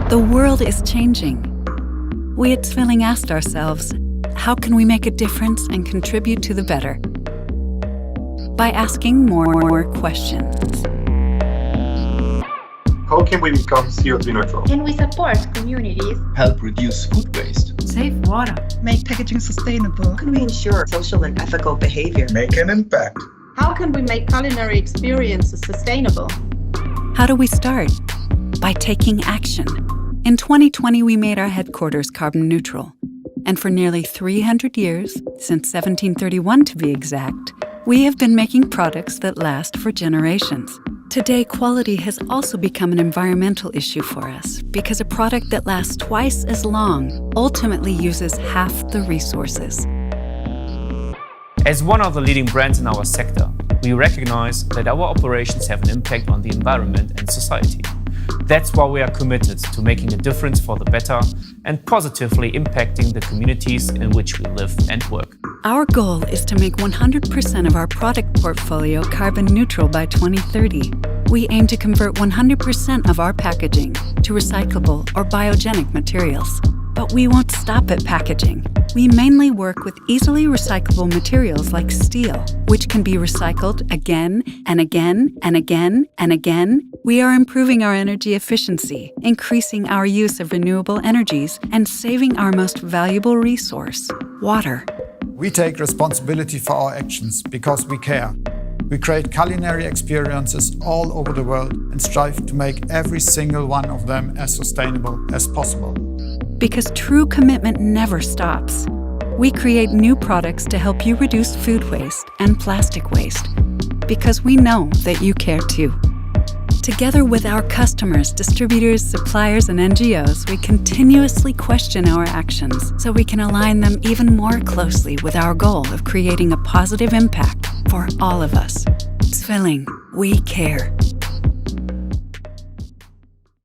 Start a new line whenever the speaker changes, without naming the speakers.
The world is changing. We at Zwilling asked ourselves, how can we make a difference and contribute to the better? By asking more questions.
How can we become CO2 neutral?
Can we support communities?
Help reduce food waste.
Save water.
Make packaging sustainable.
How can we ensure social and ethical behavior?
Make an impact.
How can we make culinary experiences sustainable?
How do we start? By taking action. In 2020, we made our headquarters carbon neutral. And for nearly 300 years, since 1731 to be exact, we have been making products that last for generations. Today, quality has also become an environmental issue for us because a product that lasts twice as long ultimately uses half the resources.
As one of the leading brands in our sector, we recognize that our operations have an impact on the environment and society. That's why we are committed to making a difference for the better and positively impacting the communities in which we live and work.
Our goal is to make 100% of our product portfolio carbon neutral by 2030. We aim to convert 100% of our packaging to recyclable or biogenic materials. But we won't stop at packaging. We mainly work with easily recyclable materials like steel, which can be recycled again and again and again and again. We are improving our energy efficiency, increasing our use of renewable energies, and saving our most valuable resource, water.
We take responsibility for our actions because we care. We create culinary experiences all over the world and strive to make every single one of them as sustainable as possible.
Because true commitment never stops. We create new products to help you reduce food waste and plastic waste. Because we know that you care too. Together with our customers, distributors, suppliers, and NGOs, we continuously question our actions so we can align them even more closely with our goal of creating a positive impact for all of us. Zwilling, we care.